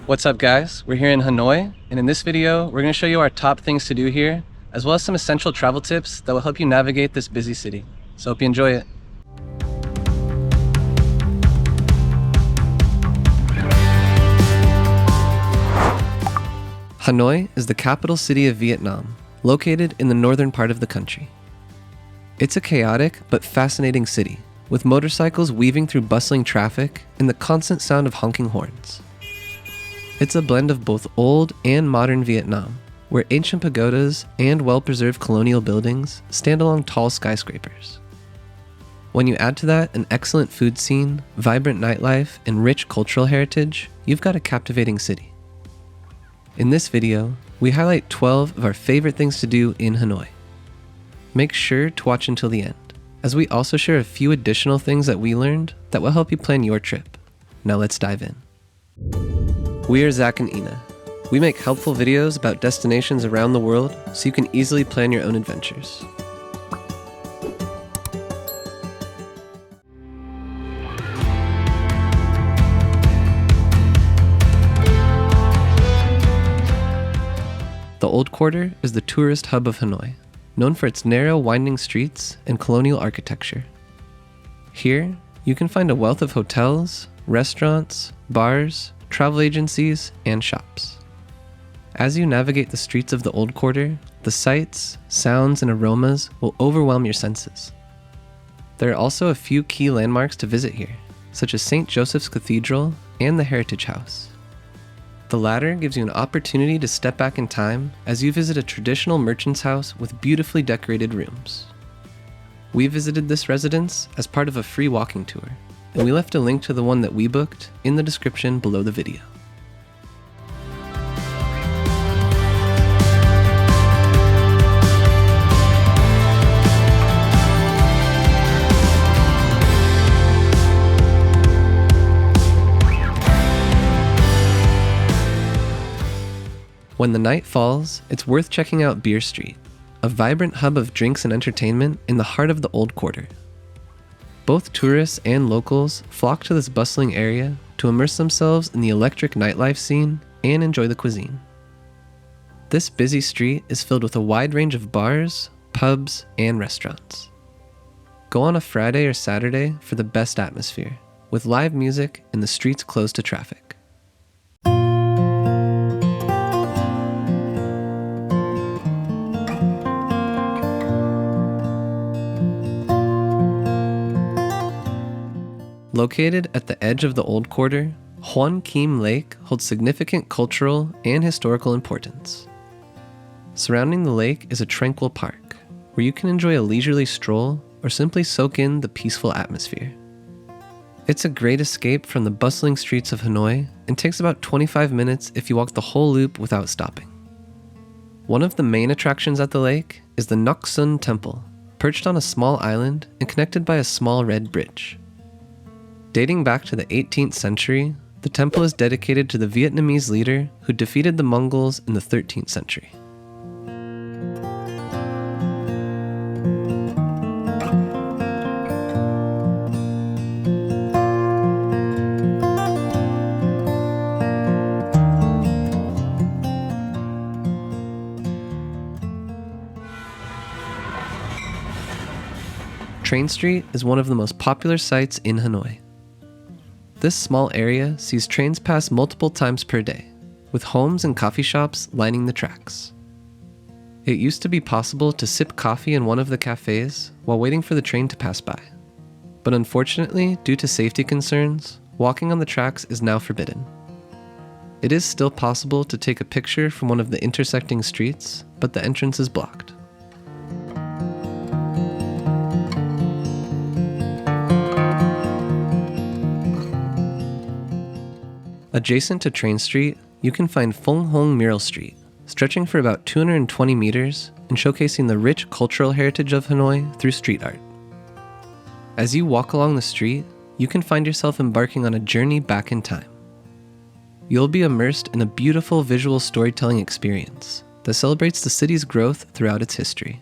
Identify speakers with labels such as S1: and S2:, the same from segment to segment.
S1: What's up guys? We're here in Hanoi, and in this video, we're going to show you our top things to do here, as well as some essential travel tips that will help you navigate this busy city. So hope you enjoy it. Hanoi is the capital city of Vietnam, located in the northern part of the country. It's a chaotic but fascinating city, with motorcycles weaving through bustling traffic and the constant sound of honking horns. It's a blend of both old and modern Vietnam, where ancient pagodas and well-preserved colonial buildings stand along tall skyscrapers. When you add to that an excellent food scene, vibrant nightlife, and rich cultural heritage, you've got a captivating city. In this video, we highlight 12 of our favorite things to do in Hanoi. Make sure to watch until the end, as we also share a few additional things that we learned that will help you plan your trip. Now let's dive in. We are Zach and Ina. We make helpful videos about destinations around the world so you can easily plan your own adventures. The Old Quarter is the tourist hub of Hanoi, known for its narrow, winding streets and colonial architecture. Here, you can find a wealth of hotels, restaurants, bars, travel agencies, and shops. As you navigate the streets of the Old Quarter, the sights, sounds, and aromas will overwhelm your senses. There are also a few key landmarks to visit here, such as St. Joseph's Cathedral and the Heritage House. The latter gives you an opportunity to step back in time as you visit a traditional merchant's house with beautifully decorated rooms. We visited this residence as part of a free walking tour, and we left a link to the one that we booked in the description below the video. When the night falls, it's worth checking out Beer Street, a vibrant hub of drinks and entertainment in the heart of the Old Quarter. Both tourists and locals flock to this bustling area to immerse themselves in the electric nightlife scene and enjoy the cuisine. This busy street is filled with a wide range of bars, pubs, and restaurants. Go on a Friday or Saturday for the best atmosphere, with live music and the streets closed to traffic. Located at the edge of the Old Quarter, Kiem Lake holds significant cultural and historical importance. Surrounding the lake is a tranquil park, where you can enjoy a leisurely stroll or simply soak in the peaceful atmosphere. It's a great escape from the bustling streets of Hanoi and takes about 25 minutes if you walk the whole loop without stopping. One of the main attractions at the lake is the Ngoc Temple, perched on a small island and connected by a small red bridge. Dating back to the 18th century, the temple is dedicated to the Vietnamese leader who defeated the Mongols in the 13th century. Train Street is one of the most popular sites in Hanoi. This small area sees trains pass multiple times per day, with homes and coffee shops lining the tracks. It used to be possible to sip coffee in one of the cafes while waiting for the train to pass by. But unfortunately, due to safety concerns, walking on the tracks is now forbidden. It is still possible to take a picture from one of the intersecting streets, but the entrance is blocked. Adjacent to Train Street, you can find Phung Mural Street, stretching for about 220 meters and showcasing the rich cultural heritage of Hanoi through street art. As you walk along the street, you can find yourself embarking on a journey back in time. You'll be immersed in a beautiful visual storytelling experience that celebrates the city's growth throughout its history.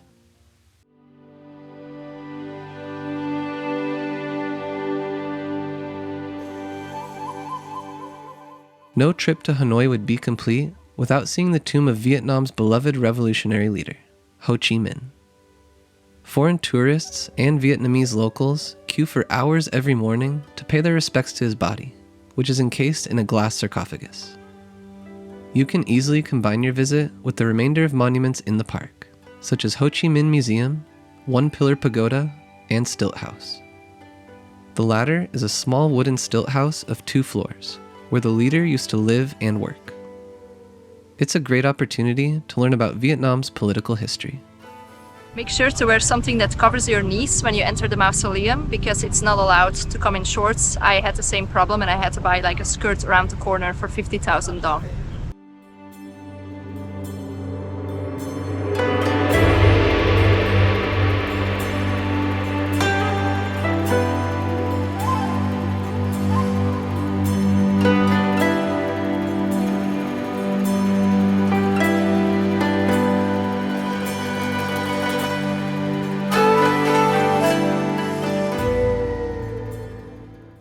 S1: No trip to Hanoi would be complete without seeing the tomb of Vietnam's beloved revolutionary leader, Ho Chi Minh. Foreign tourists and Vietnamese locals queue for hours every morning to pay their respects to his body, which is encased in a glass sarcophagus. You can easily combine your visit with the remainder of monuments in the park, such as Ho Chi Minh Museum, One Pillar Pagoda, and Stilt House. The latter is a small wooden stilt house of 2 floors, where the leader used to live and work. It's a great opportunity to learn about Vietnam's political history.
S2: Make sure to wear something that covers your knees when you enter the mausoleum, because it's not allowed to come in shorts. I had the same problem and I had to buy like a skirt around the corner for 50,000 dong.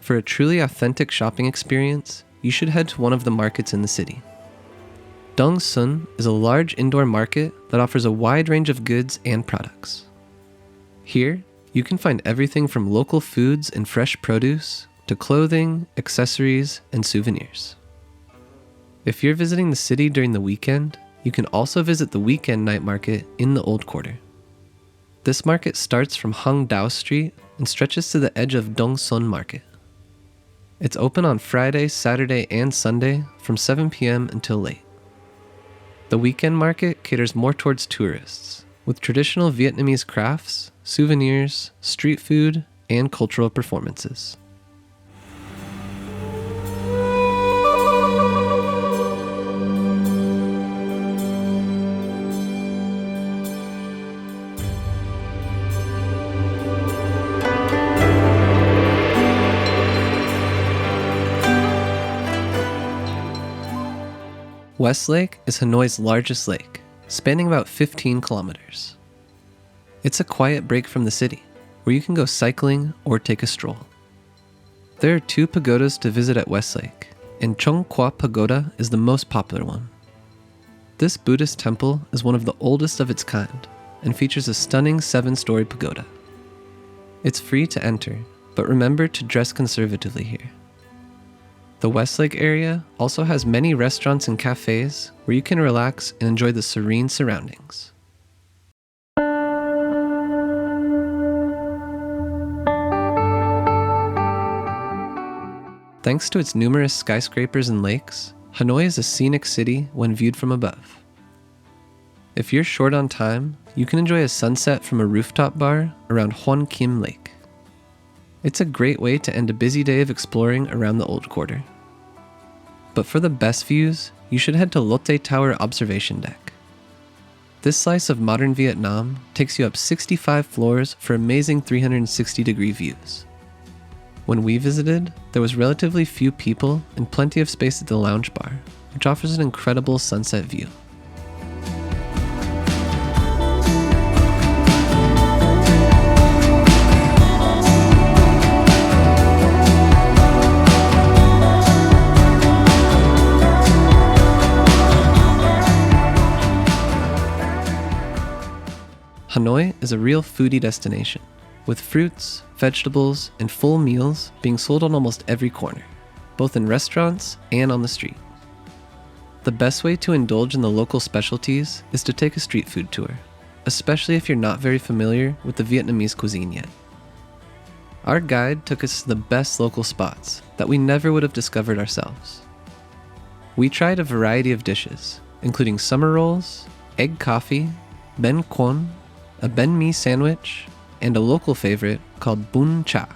S1: For a truly authentic shopping experience, you should head to one of the markets in the city. Dong Sun is a large indoor market that offers a wide range of goods and products. Here, you can find everything from local foods and fresh produce to clothing, accessories, and souvenirs. If you're visiting the city during the weekend, you can also visit the weekend night market in the Old Quarter. This market starts from Hang Dao Street and stretches to the edge of Dong Sun Market. It's open on Friday, Saturday, and Sunday from 7 p.m. until late. The weekend market caters more towards tourists, with traditional Vietnamese crafts, souvenirs, street food, and cultural performances. West Lake is Hanoi's largest lake, spanning about 15 kilometers. It's a quiet break from the city, where you can go cycling or take a stroll. There are 2 pagodas to visit at West Lake, and Trong Quoc Pagoda is the most popular one. This Buddhist temple is one of the oldest of its kind, and features a stunning 7-story pagoda. It's free to enter, but remember to dress conservatively here. The Westlake area also has many restaurants and cafes where you can relax and enjoy the serene surroundings. Thanks to its numerous skyscrapers and lakes, Hanoi is a scenic city when viewed from above. If you're short on time, you can enjoy a sunset from a rooftop bar around Hoan Kiem Lake. It's a great way to end a busy day of exploring around the Old Quarter. But for the best views, you should head to Lotte Tower Observation Deck. This slice of modern Vietnam takes you up 65 floors for amazing 360-degree views. When we visited, there was relatively few people and plenty of space at the lounge bar, which offers an incredible sunset view. Hanoi is a real foodie destination, with fruits, vegetables, and full meals being sold on almost every corner, both in restaurants and on the street. The best way to indulge in the local specialties is to take a street food tour, especially if you're not very familiar with the Vietnamese cuisine yet. Our guide took us to the best local spots that we never would have discovered ourselves. We tried a variety of dishes, including summer rolls, egg coffee, ben quan, a banh mi sandwich, and a local favorite called bún cha.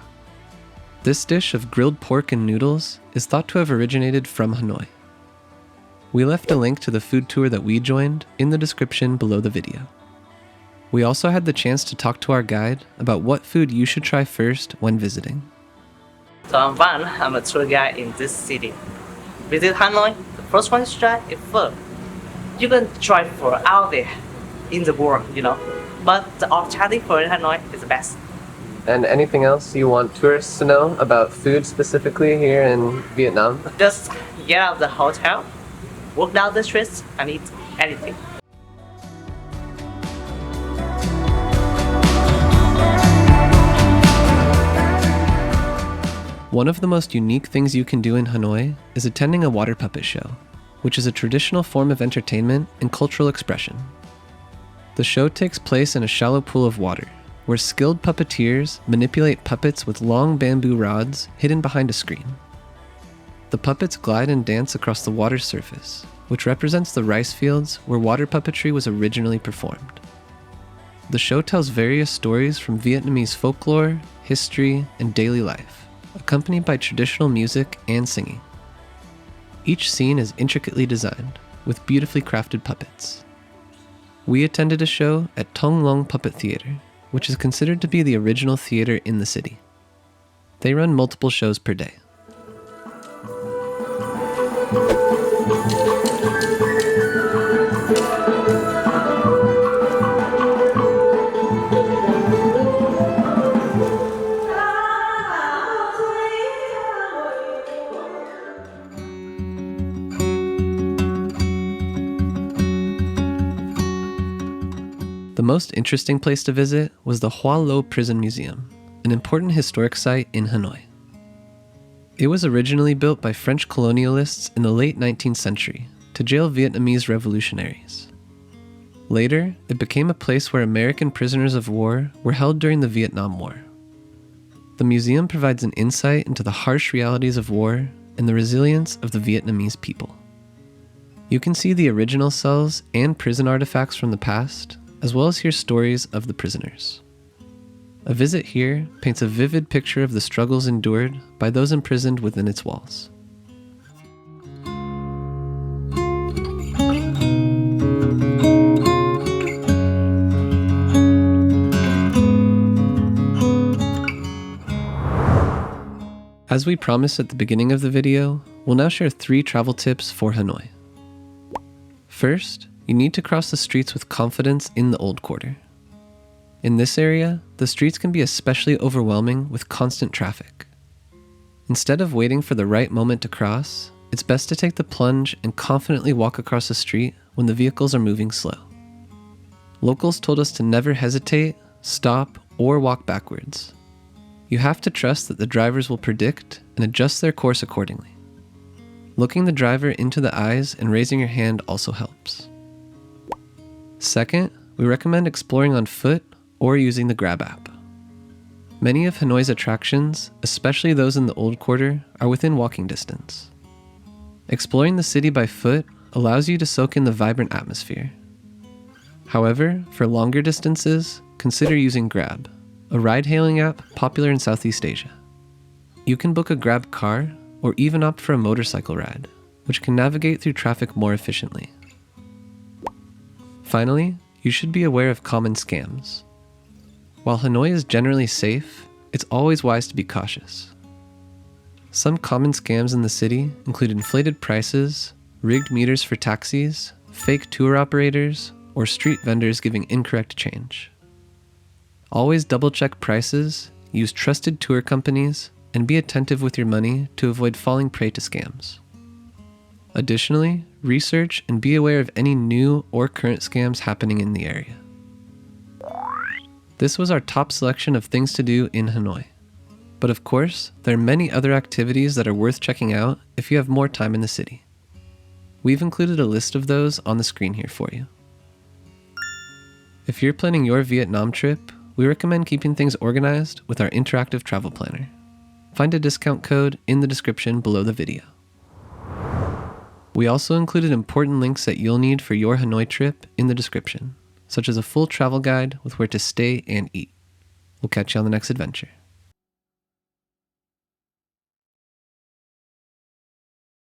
S1: This dish of grilled pork and noodles is thought to have originated from Hanoi. We left a link to the food tour that we joined in the description below the video. We also had the chance to talk to our guide about what food you should try first when visiting.
S3: So I'm Van, I'm a tour guide in this city. Visit Hanoi, the first one to try is pho. You can try pho out there in the world, but the authentic pho in Hanoi is the best.
S1: And anything else you want tourists to know about food specifically here in Vietnam?
S3: Just get out of the hotel, walk down the streets, and eat anything.
S1: One of the most unique things you can do in Hanoi is attending a water puppet show, which is a traditional form of entertainment and cultural expression. The show takes place in a shallow pool of water, where skilled puppeteers manipulate puppets with long bamboo rods hidden behind a screen. The puppets glide and dance across the water's surface, which represents the rice fields where water puppetry was originally performed. The show tells various stories from Vietnamese folklore, history, and daily life, accompanied by traditional music and singing. Each scene is intricately designed, with beautifully crafted puppets. We attended a show at Thong Long Puppet Theater, which is considered to be the original theater in the city. They run multiple shows per day. The most interesting place to visit was the Hỏa Lò Prison Museum, an important historic site in Hanoi. It was originally built by French colonialists in the late 19th century to jail Vietnamese revolutionaries. Later, it became a place where American prisoners of war were held during the Vietnam War. The museum provides an insight into the harsh realities of war and the resilience of the Vietnamese people. You can see the original cells and prison artifacts from the past, as well as hear stories of the prisoners. A visit here paints a vivid picture of the struggles endured by those imprisoned within its walls. As we promised at the beginning of the video, we'll now share 3 travel tips for Hanoi. First, you need to cross the streets with confidence in the Old Quarter. In this area, the streets can be especially overwhelming with constant traffic. Instead of waiting for the right moment to cross, it's best to take the plunge and confidently walk across the street when the vehicles are moving slow. Locals told us to never hesitate, stop, or walk backwards. You have to trust that the drivers will predict and adjust their course accordingly. Looking the driver into the eyes and raising your hand also helps. Second, we recommend exploring on foot or using the Grab app. Many of Hanoi's attractions, especially those in the Old Quarter, are within walking distance. Exploring the city by foot allows you to soak in the vibrant atmosphere. However, for longer distances, consider using Grab, a ride-hailing app popular in Southeast Asia. You can book a Grab car or even opt for a motorcycle ride, which can navigate through traffic more efficiently. Finally, you should be aware of common scams. While Hanoi is generally safe, it's always wise to be cautious. Some common scams in the city include inflated prices, rigged meters for taxis, fake tour operators, or street vendors giving incorrect change. Always double-check prices, use trusted tour companies, and be attentive with your money to avoid falling prey to scams. Additionally, research and be aware of any new or current scams happening in the area. This was our top selection of things to do in Hanoi. But of course, there are many other activities that are worth checking out if you have more time in the city. We've included a list of those on the screen here for you. If you're planning your Vietnam trip, we recommend keeping things organized with our interactive travel planner. Find a discount code in the description below the video. We also included important links that you'll need for your Hanoi trip in the description, such as a full travel guide with where to stay and eat. We'll catch you on the next adventure.